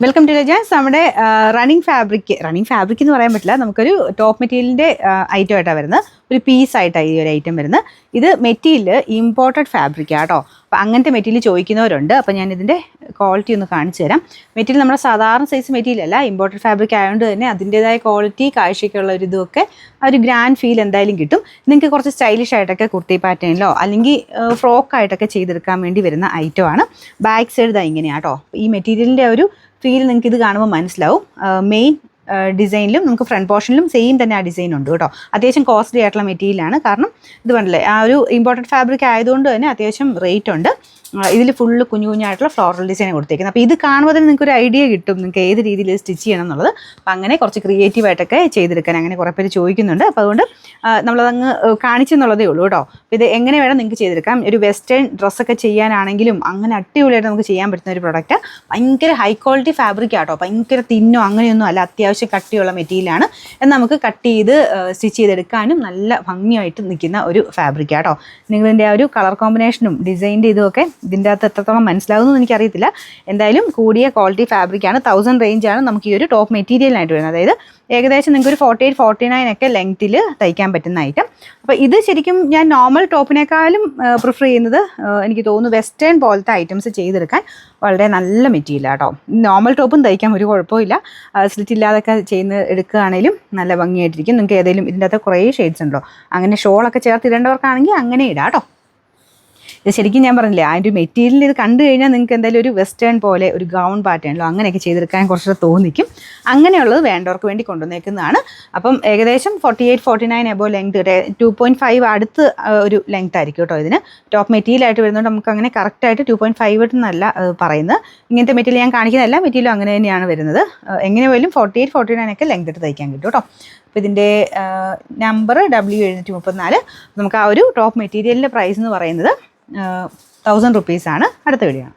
Welcome to രജാസ്. നമ്മുടെ running fabric എന്ന് പറയാൻ പറ്റില്ല, നമുക്കൊരു ടോപ്പ് മെറ്റീരിയലിൻ്റെ ഐറ്റം ആയിട്ടാണ് വരുന്നത്. ഒരു പീസായിട്ടാണ് ഈ ഒരു ഐറ്റം വരുന്നത്. ഇത് മെറ്റീരിയൽ ഇമ്പോർട്ടഡ് ഫാബ്രിക്കാണ് കേട്ടോ. അപ്പോൾ അങ്ങനത്തെ മെറ്റീരിയൽ ചോദിക്കുന്നവരുണ്ട്. അപ്പോൾ ഞാൻ ഇതിൻ്റെ ക്വാളിറ്റി ഒന്ന് കാണിച്ചു തരാം. മെറ്റീരിയൽ നമ്മുടെ സാധാരണ സൈസ് മെറ്റീരിയൽ അല്ല, ഇമ്പോർട്ടഡ് ഫാബ്രിക് ആയതുകൊണ്ട് തന്നെ അതിൻ്റേതായ ക്വാളിറ്റി, കാഴ്ചയ്ക്കുള്ള ഒരു ഇതൊക്കെ ആ ഒരു ഗ്രാൻഡ് ഫീൽ എന്തായാലും കിട്ടും. നിങ്ങൾക്ക് കുറച്ച് സ്റ്റൈലിഷ് ആയിട്ടൊക്കെ കുർത്തി പാറ്റേണിലോ അല്ലെങ്കിൽ ഫ്രോക്കായിട്ടൊക്കെ ചെയ്തെടുക്കാൻ വേണ്ടി വരുന്ന ഐറ്റമാണ്. ബാക്ക് സൈഡ് ഇതാ ഇങ്ങനെയാണ് കേട്ടോ. ഈ മെറ്റീരിയലിൻ്റെ ഒരു ഫീൽ നിങ്ങൾക്ക് ഇത് കാണുമ്പോൾ മനസ്സിലാവും. മെയിൻ ഡിസൈനിലും നമുക്ക് ഫ്രണ്ട് പോർഷനിലും സെയിം തന്നെ ആ ഡിസൈൻ ഉണ്ട് കേട്ടോ. അത്യാവശ്യം കോസ്റ്റ്ലി ആയിട്ടുള്ള മെറ്റീരിയലാണ്. കാരണം ഇത് കണ്ടില്ലേ, ആ ഒരു ഇമ്പോർട്ടൻറ്റ് ഫാബ്രിക് ആയതുകൊണ്ട് തന്നെ അത്യാവശ്യം റേറ്റ് ഉണ്ട്. ഇതിൽ ഫുള്ള് കുഞ്ഞായിട്ടുള്ള ഫ്ലോറൽ ഡിസൈൻ കൊടുത്തേക്കുന്നത്. അപ്പോൾ ഇത് കാണുമ്പോൾ തന്നെ നിങ്ങൾക്കൊരു ഐഡിയ കിട്ടും നിങ്ങൾക്ക് ഏത് രീതിയിൽ സ്റ്റിച്ച് ചെയ്യണം എന്നുള്ളത്. അപ്പോൾ അങ്ങനെ കുറച്ച് ക്രിയേറ്റീവായിട്ടൊക്കെ ചെയ്തെടുക്കാൻ അങ്ങനെ കുറേ പേര് ചോദിക്കുന്നുണ്ട്. അപ്പോൾ അതുകൊണ്ട് നമ്മളതങ്ങ് കാണിച്ചെന്നുള്ളതേ ഉള്ളൂ കേട്ടോ. അപ്പോൾ ഇത് എങ്ങനെ വേണം നിങ്ങൾക്ക് ചെയ്തെടുക്കാം. ഒരു വെസ്റ്റേൺ ഡ്രസ്സൊക്കെ ചെയ്യാനാണെങ്കിലും അങ്ങനെ അടിപൊളിയായിട്ട് നമുക്ക് ചെയ്യാൻ പറ്റുന്ന ഒരു പ്രൊഡക്റ്റ്. ഭയങ്കര ഹൈ ക്വാളിറ്റി ഫാബ്രിക് ആട്ടോ, ഭയങ്കര തിന്നോ അങ്ങനെയൊന്നും അല്ല, അത്യാവശ്യം കട്ടിയുള്ള മെറ്റീരിയലാണ്. എന്നാൽ നമുക്ക് കട്ട് ചെയ്ത് സ്റ്റിച്ച് ചെയ്തെടുക്കാനും നല്ല ഭംഗിയായിട്ട് നിൽക്കുന്ന ഒരു ഫാബ്രിക് ആട്ടോ. നിങ്ങളിതിൻ്റെ ആ ഒരു കളർ കോമ്പിനേഷനും ഡിസൈൻ്റെ ഇതുമൊക്കെ ഇതിൻ്റെ അകത്ത് എത്രത്തോളം മനസ്സിലാവുമെന്ന് എനിക്കറിയത്തില്ല. എന്തായാലും കൂടിയ ക്വാളിറ്റി ഫാബ്രിക്കാണ്. 1000 റേഞ്ചാണ് നമുക്ക് ഈ ഒരു ടോപ്പ് മെറ്റീരിയലിനായിട്ട് വരുന്നത്. അതായത് ഏകദേശം നിങ്ങൾക്കൊരു 48-49 ഒക്കെ ലെങ്ത്തിൽ തയ്ക്കാൻ പറ്റുന്ന ഐറ്റം. അപ്പോൾ ഇത് ശരിക്കും ഞാൻ നോർമൽ ടോപ്പിനേക്കാളും പ്രിഫർ ചെയ്യുന്നത് എനിക്ക് തോന്നുന്നു വെസ്റ്റേൺ പോലത്തെ ഐറ്റംസ് ചെയ്തെടുക്കാൻ വളരെ നല്ല മെറ്റീരിയലാണ് കേട്ടോ. നോർമൽ ടോപ്പും തയ്ക്കാൻ ഒരു കുഴപ്പമില്ല. സ്ലിറ്റ് ഇല്ലാതൊക്കെ എടുക്കുകയാണെങ്കിലും നല്ല ഭംഗിയായിട്ടിരിക്കും. നിങ്ങൾക്ക് ഏതെങ്കിലും ഇതിൻ്റെ അകത്ത് കുറേ ഷെയ്ഡ്സ് ഉണ്ടോ, അങ്ങനെ ഷോളൊക്കെ ചേർത്ത് ഇടേണ്ടവർക്കാണെങ്കിൽ അങ്ങനെ ഇടാം കേട്ടോ. ഇത് ശരിക്കും ഞാൻ പറഞ്ഞില്ലേ, ആ ഒരു മെറ്റീരിയൽ ഇത് കണ്ടു കഴിഞ്ഞാൽ നിങ്ങൾക്ക് എന്തായാലും ഒരു വെസ്റ്റേൺ പോലെ ഒരു ഗൗൺ പാറ്റേണിലോ അങ്ങനെയൊക്കെ ചെയ്തെടുക്കാൻ കുറച്ച് തോന്നിക്കും. അങ്ങനെയുള്ളത് വേണ്ടവർക്ക് വേണ്ടി കൊണ്ടുവന്നേക്കുന്നതാണ്. അപ്പം ഏകദേശം 48-49 എബോ ലെങ്ത്, 2.5 അടുത്ത് ഒരു ലെങ്ത് ആയിരിക്കും കേട്ടോ. ഇതിന് ടോപ്പ് മെറ്റീരിയൽ ആയിട്ട് വരുന്നതുകൊണ്ട് നമുക്ക് അങ്ങനെ കറക്റ്റായിട്ട് 2.5 എന്നല്ല പറയുന്നത്. ഇങ്ങനത്തെ മെറ്റീരിയൽ ഞാൻ കാണിക്കുന്ന എല്ലാ മെറ്റീരിയലും അങ്ങനെ തന്നെയാണ് വരുന്നത്. എങ്ങനെ പോലും 48-49 ഒക്കെ ലെങ്ത് ഇട്ട് തയ്ക്കാൻ കിട്ടും കേട്ടോ. അപ്പോൾ ഇതിൻ്റെ നമ്പർ W734. നമുക്ക് ആ ഒരു ടോപ്പ് മെറ്റീരിയലിൻ്റെ പ്രൈസ് എന്ന് പറയുന്നത് 1000 റുപ്പീസാണ്. അടുത്ത വീഡിയോ.